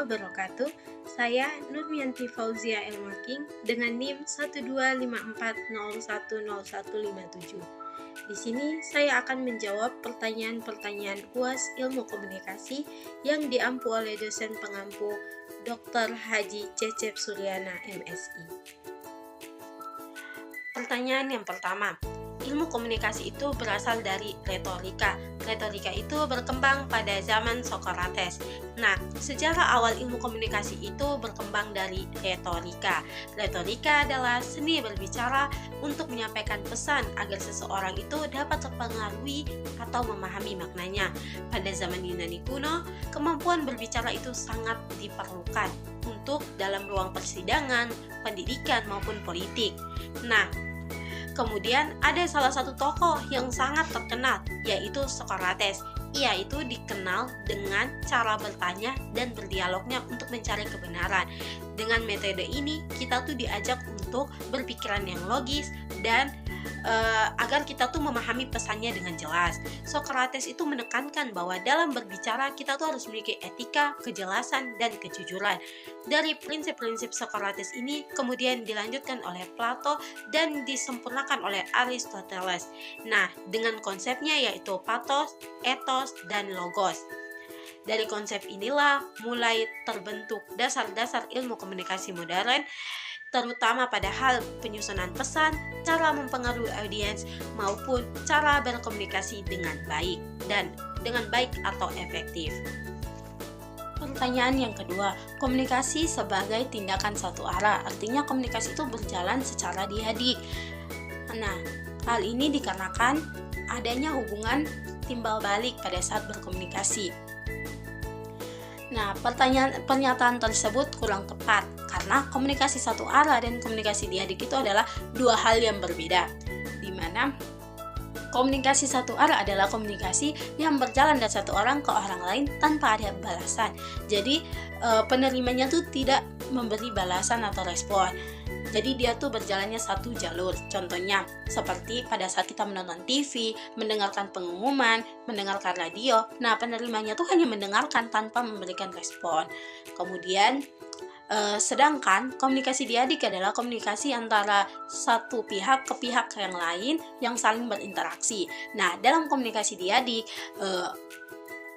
wabarakatuh. Saya Nurmianti Fauzia Elmaking dengan NIM 12540100157. Di sini saya akan menjawab pertanyaan-pertanyaan UAS Ilmu Komunikasi yang diampu oleh dosen pengampu Dr. Haji Cecep Suryana, MSI. Pertanyaan yang pertama, ilmu komunikasi itu berasal dari retorika. Retorika itu berkembang pada zaman Socrates. Nah, sejarah awal ilmu komunikasi itu berkembang dari retorika. Retorika adalah seni berbicara untuk menyampaikan pesan agar seseorang itu dapat terpengaruhi atau memahami maknanya. Pada zaman Yunani kuno, kemampuan berbicara itu sangat diperlukan untuk dalam ruang persidangan, pendidikan maupun politik. Nah, kemudian ada salah satu tokoh yang sangat terkenal, yaitu Socrates. Ia itu dikenal dengan cara bertanya dan berdialognya untuk mencari kebenaran. Dengan metode ini, kita tuh diajak untuk berpikiran yang logis dan agar kita tuh memahami pesannya dengan jelas. Socrates itu menekankan bahwa dalam berbicara kita tuh harus memiliki etika, kejelasan, dan kejujuran. Dari prinsip-prinsip Socrates ini kemudian dilanjutkan oleh Plato dan disempurnakan oleh Aristoteles. Nah, dengan konsepnya yaitu pathos, ethos, dan logos. Dari konsep inilah mulai terbentuk dasar-dasar ilmu komunikasi modern, terutama pada hal penyusunan pesan, cara mempengaruhi audiens, maupun cara berkomunikasi dengan baik atau efektif. Pertanyaan yang kedua, komunikasi sebagai tindakan satu arah, artinya komunikasi itu berjalan secara diadik. Nah, hal ini dikarenakan adanya hubungan timbal balik pada saat berkomunikasi. Nah, pernyataan tersebut kurang tepat karena komunikasi satu arah dan komunikasi diadik itu adalah dua hal yang berbeda, di mana komunikasi satu arah adalah komunikasi yang berjalan dari satu orang ke orang lain tanpa ada balasan. Jadi penerimanya tuh tidak memberi balasan atau respon. Jadi dia tuh berjalannya satu jalur. Contohnya seperti pada saat kita menonton TV, mendengarkan pengumuman, mendengarkan radio. Nah, penerimanya tuh hanya mendengarkan tanpa memberikan respon. Kemudian sedangkan komunikasi diadik adalah komunikasi antara satu pihak ke pihak yang lain yang saling berinteraksi. Nah, dalam komunikasi diadik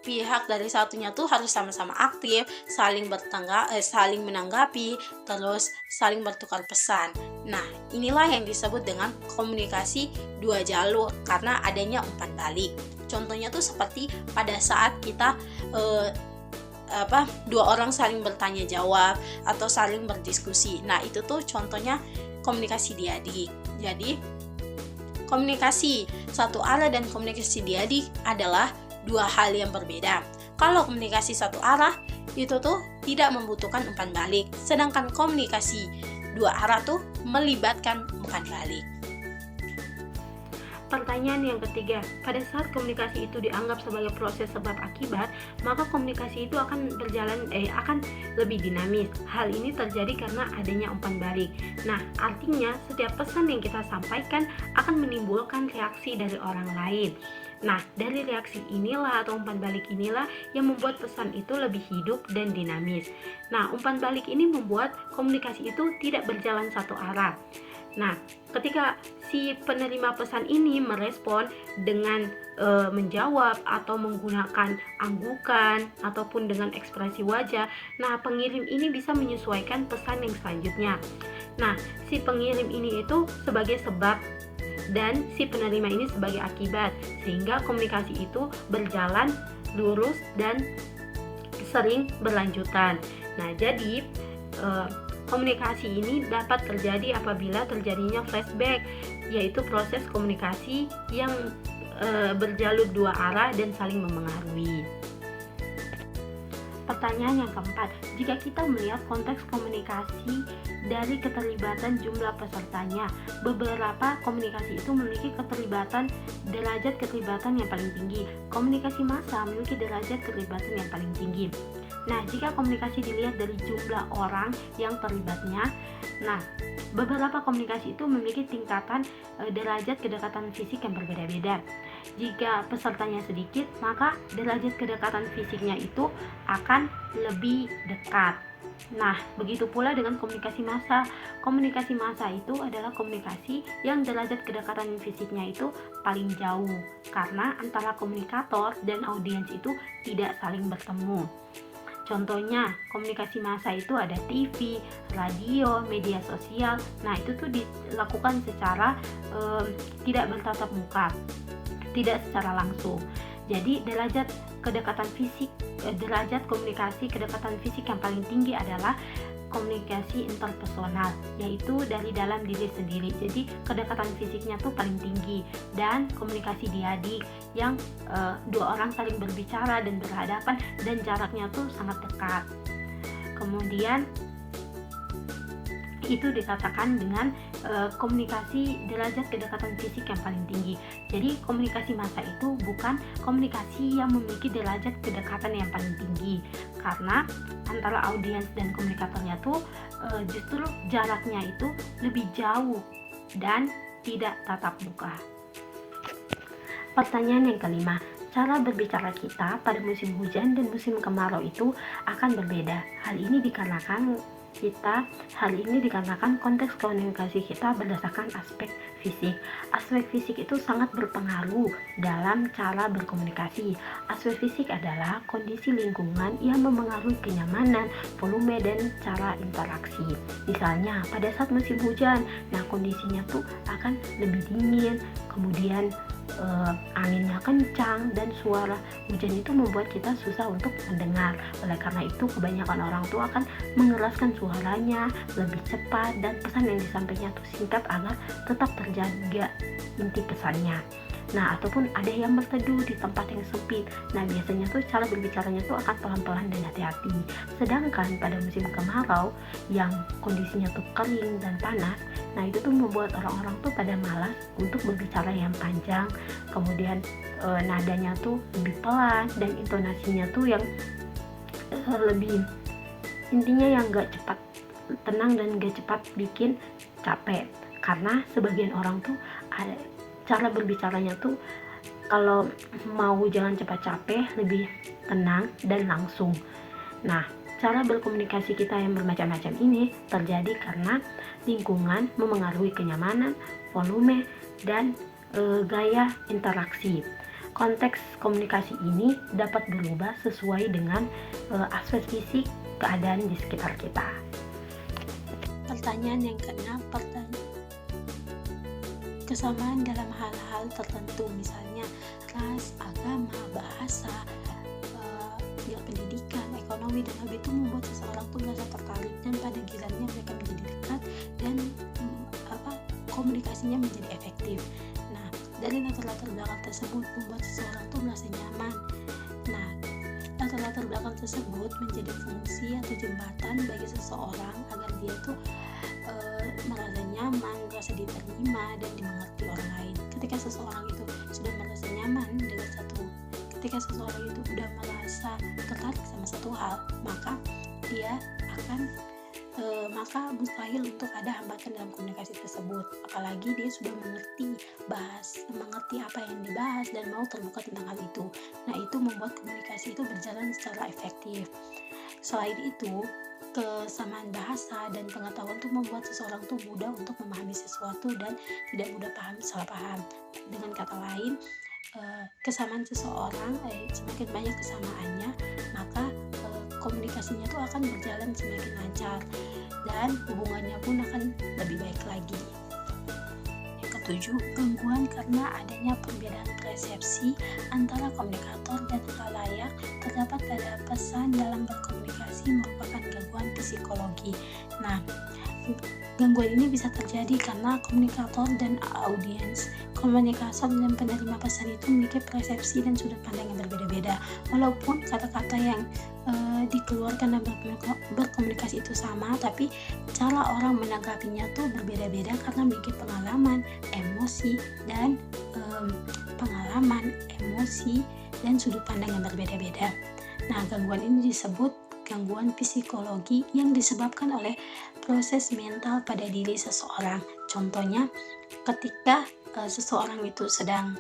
pihak dari satunya tuh harus sama-sama aktif, saling menanggapi, terus saling bertukar pesan. Nah, inilah yang disebut dengan komunikasi dua jalur karena adanya umpan balik. Contohnya tuh seperti pada saat kita dua orang saling bertanya jawab atau saling berdiskusi. Nah, itu tuh contohnya komunikasi diadik. Jadi, komunikasi satu arah dan komunikasi diadik adalah dua hal yang berbeda. Kalau komunikasi satu arah itu tuh tidak membutuhkan umpan balik, sedangkan komunikasi dua arah tuh melibatkan umpan balik. Pertanyaan yang ketiga, pada saat komunikasi itu dianggap sebagai proses sebab akibat, maka komunikasi itu akan lebih dinamis. Hal ini terjadi karena adanya umpan balik. Nah, artinya setiap pesan yang kita sampaikan akan menimbulkan reaksi dari orang lain. Nah, dari reaksi inilah atau umpan balik inilah yang membuat pesan itu lebih hidup dan dinamis. Nah, umpan balik ini membuat komunikasi itu tidak berjalan satu arah. Nah, ketika si penerima pesan ini merespon dengan menjawab atau menggunakan anggukan ataupun dengan ekspresi wajah, nah pengirim ini bisa menyesuaikan pesan yang selanjutnya. Nah, si pengirim ini itu sebagai sebab dan si penerima ini sebagai akibat, sehingga komunikasi itu berjalan lurus dan sering berlanjutan. Nah, jadi komunikasi ini dapat terjadi apabila terjadinya flashback, yaitu proses komunikasi yang berjalur dua arah dan saling memengaruhi. Pertanyaan yang keempat, jika kita melihat konteks komunikasi dari keterlibatan jumlah pesertanya, beberapa komunikasi itu memiliki derajat keterlibatan yang paling tinggi. Komunikasi massa memiliki derajat keterlibatan yang paling tinggi. Nah, jika komunikasi dilihat dari jumlah orang yang terlibatnya, nah, beberapa komunikasi itu memiliki tingkatan derajat kedekatan fisik yang berbeda-beda. Jika pesertanya sedikit, maka derajat kedekatan fisiknya itu akan lebih dekat. Nah, begitu pula dengan komunikasi massa. Komunikasi massa itu adalah komunikasi yang derajat kedekatan fisiknya itu paling jauh, karena antara komunikator dan audiens itu tidak saling bertemu. Contohnya, komunikasi massa itu ada TV, radio, media sosial. Nah, itu tuh dilakukan secara tidak bertatap muka, tidak secara langsung. Jadi derajat kedekatan fisik, derajat komunikasi kedekatan fisik yang paling tinggi adalah komunikasi interpersonal, yaitu dari dalam diri sendiri. Jadi kedekatan fisiknya tuh paling tinggi. Dan komunikasi diadik yang dua orang saling berbicara dan berhadapan dan jaraknya tuh sangat dekat. Kemudian itu dikatakan dengan komunikasi derajat kedekatan fisik yang paling tinggi. Jadi komunikasi massa itu bukan komunikasi yang memiliki derajat kedekatan yang paling tinggi, karena antara audiens dan komunikatornya tuh justru jaraknya itu lebih jauh dan tidak tatap muka. Pertanyaan yang kelima, cara berbicara kita pada musim hujan dan musim kemarau itu akan berbeda. Hal ini dikarenakan konteks komunikasi kita berdasarkan aspek fisik. Aspek fisik itu sangat berpengaruh dalam cara berkomunikasi. Aspek fisik adalah kondisi lingkungan yang memengaruhi kenyamanan, volume, dan cara interaksi. Misalnya pada saat musim hujan, nah kondisinya tuh akan lebih dingin, kemudian anginnya kencang, dan suara hujan itu membuat kita susah untuk mendengar. Oleh karena itu kebanyakan orang tua akan mengeraskan suaranya lebih cepat dan pesan yang disampaikan itu singkat agar tetap terjaga inti pesannya. Nah, ataupun ada yang berteduh di tempat yang sempit. Nah, biasanya tuh cara berbicaranya tuh akan pelan-pelan dan hati-hati. Sedangkan pada musim kemarau yang kondisinya tuh kering dan panas, nah itu tuh membuat orang-orang tuh pada malas untuk berbicara yang panjang. Kemudian nadanya tuh lebih pelan dan intonasinya tuh yang lebih, intinya yang gak cepat tenang dan gak cepat bikin capek. Karena sebagian orang tuh ada cara berbicaranya tuh kalau mau jangan cepat capek, lebih tenang dan langsung. Nah, cara berkomunikasi kita yang bermacam-macam ini terjadi karena lingkungan memengaruhi kenyamanan, volume, dan gaya interaksi. Konteks komunikasi ini dapat berubah sesuai dengan aspek fisik keadaan di sekitar kita. Pertanyaan yang keenam, kesamaan dalam hal-hal tertentu, misalnya ras, agama, bahasa, pendidikan, ekonomi, dan hal itu membuat seseorang pun merasa tertarik dan pada gilirannya mereka menjadi dekat dan komunikasinya menjadi efektif. Nah, dari latar-latar belakang tersebut membuat seseorang tuh merasa nyaman. Nah, latar-latar belakang tersebut menjadi fungsi atau jembatan bagi seseorang agar dia tuh merasa nyaman, merasa diterima dan dimengerti orang lain. Ketika seseorang itu sudah merasa nyaman dengan ketika seseorang itu sudah merasa tertarik sama satu hal, maka dia akan mustahil untuk ada hambatan dalam komunikasi tersebut. Apalagi dia sudah mengerti apa yang dibahas dan mau terbuka tentang hal itu. Nah, itu membuat komunikasi itu berjalan secara efektif. Selain itu, kesamaan bahasa dan pengetahuan itu membuat seseorang tuh mudah untuk memahami sesuatu dan tidak mudah salah paham. Dengan kata lain, kesamaan seseorang semakin banyak kesamaannya, maka komunikasinya tuh akan berjalan semakin lancar dan hubungannya pun akan lebih baik lagi. Yang ketujuh, gangguan karena adanya perbedaan persepsi antara komunikator dan khalayak terdapat pada pesan dalam berkomunikasi merupakan gangguan psikologi. Nah, gangguan ini bisa terjadi karena komunikator dan audiens, komunikator dan penerima pesan itu memiliki persepsi dan sudut pandang yang berbeda-beda. Walaupun kata-kata yang dikeluarkan dalam berkomunikasi itu sama, tapi cara orang menanggapinya tuh berbeda-beda karena memiliki pengalaman, emosi, dan sudut pandang yang berbeda-beda. Nah, gangguan ini disebut gangguan psikologi yang disebabkan oleh proses mental pada diri seseorang. Contohnya, ketika seseorang itu sedang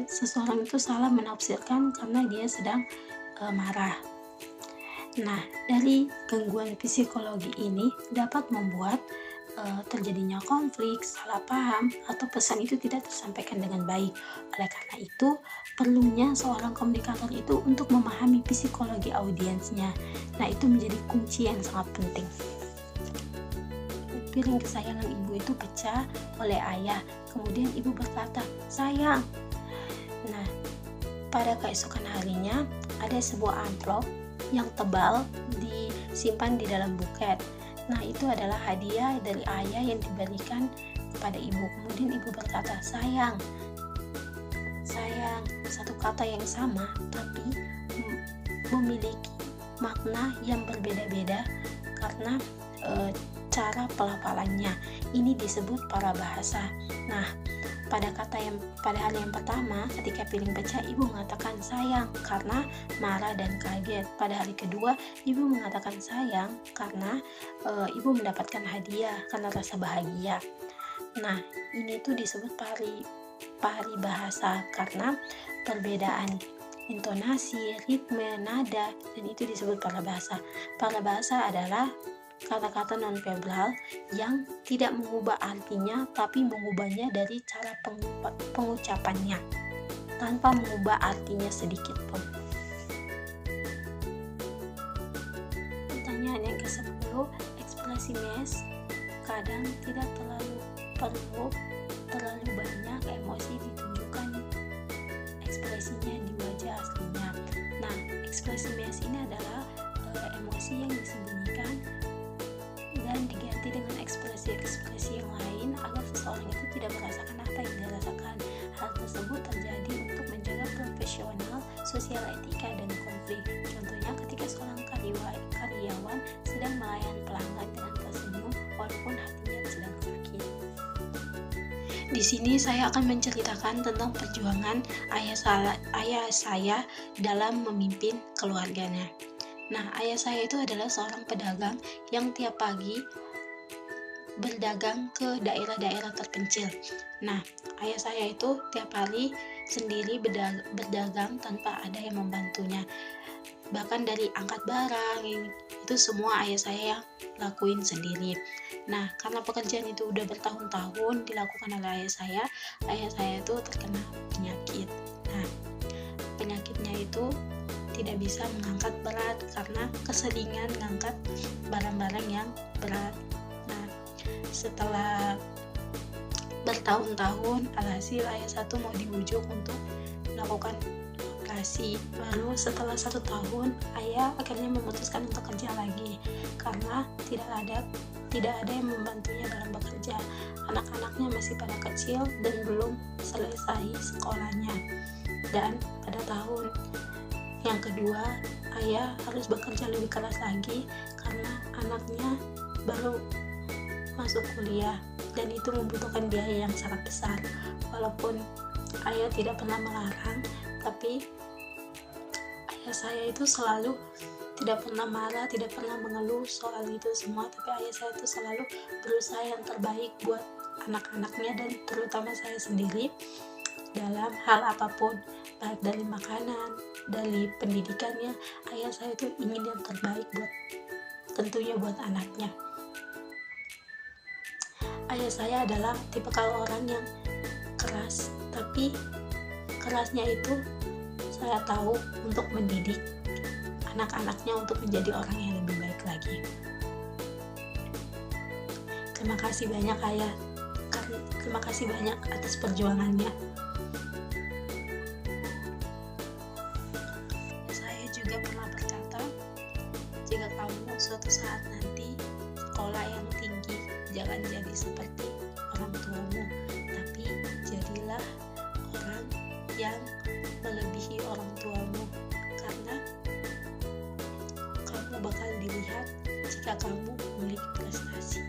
seseorang itu salah menafsirkan karena dia sedang marah. Nah, dari gangguan psikologi ini dapat membuat terjadinya konflik, salah paham, atau pesan itu tidak tersampaikan dengan baik. Oleh karena itu, perlunya seorang komunikator itu untuk memahami psikologi audiensnya. Nah, itu menjadi kunci yang sangat penting. Piring kesayangan ibu itu pecah oleh ayah. Kemudian ibu berkata, "Sayang." Nah, pada keesokan harinya ada sebuah amplop yang tebal disimpan di dalam buket. Nah, itu adalah hadiah dari ayah yang diberikan kepada ibu. Kemudian ibu berkata, "Sayang." Sayang, satu kata yang sama tapi memiliki makna yang berbeda-beda karena cara pelafalannya. Ini disebut parabahasa. Nah, pada hal yang pertama, ketika piring pecah, ibu mengatakan sayang karena marah dan kaget. Pada hari kedua, ibu mengatakan sayang karena ibu mendapatkan hadiah karena rasa bahagia. Nah, ini tuh disebut paribahasa karena perbedaan intonasi, ritme, nada, dan itu disebut parabahasa. Parabahasa adalah kata-kata non-verbal yang tidak mengubah artinya tapi mengubahnya dari cara pengucapannya tanpa mengubah artinya sedikit pun. Pertanyaan yang ke-10, ekspresi mes kadang tidak perlu terlalu banyak emosi ditunjukkan ekspresinya di wajah aslinya. Nah, ekspresi mes ini adalah emosi yang disembunyikan dan diganti dengan ekspresi-ekspresi yang lain agar seseorang itu tidak merasakan apa yang dia rasakan. Hal tersebut terjadi untuk menjaga profesional, sosial etika, dan konflik. Contohnya ketika seorang karyawan sedang melayan pelanggan dengan tersenyum walaupun hatinya sedang sakit. Di sini saya akan menceritakan tentang perjuangan ayah saya dalam memimpin keluarganya. Nah, ayah saya itu adalah seorang pedagang yang tiap pagi berdagang ke daerah-daerah terpencil. Nah, ayah saya itu tiap hari sendiri berdagang tanpa ada yang membantunya. Bahkan dari angkat barang, itu semua ayah saya yang lakuin sendiri. Nah, karena pekerjaan itu udah bertahun-tahun dilakukan oleh ayah saya itu terkena penyakit. Nah, penyakitnya itu tidak bisa mengangkat berat karena keseringan mengangkat barang-barang yang berat. Nah, setelah bertahun-tahun, alhasil ayah satu mau dibujuk untuk melakukan operasi. Lalu setelah 1 tahun, ayah akhirnya memutuskan untuk kerja lagi karena tidak ada yang membantunya dalam bekerja. Anak-anaknya masih pada kecil dan belum selesai sekolahnya. Dan pada tahun yang kedua, ayah harus bekerja lebih keras lagi karena anaknya baru masuk kuliah dan itu membutuhkan biaya yang sangat besar. Walaupun ayah tidak pernah melarang, tapi ayah saya itu selalu tidak pernah marah, tidak pernah mengeluh soal itu semua, tapi ayah saya itu selalu berusaha yang terbaik buat anak-anaknya dan terutama saya sendiri dalam hal apapun, baik dari makanan, dari pendidikannya. Ayah saya itu ingin yang terbaik tentunya buat anaknya. Ayah saya adalah tipikal orang yang keras, tapi kerasnya itu saya tahu untuk mendidik anak-anaknya untuk menjadi orang yang lebih baik lagi. Terima kasih banyak ayah, terima kasih banyak atas perjuangannya. Saya juga pernah berkata, jika kamu suatu saat nanti sekolah yang tinggi, jangan jadi seperti orang tuamu, tapi jadilah orang yang melebihi orang tuamu, karena kamu bakal dilihat jika kamu memiliki prestasi.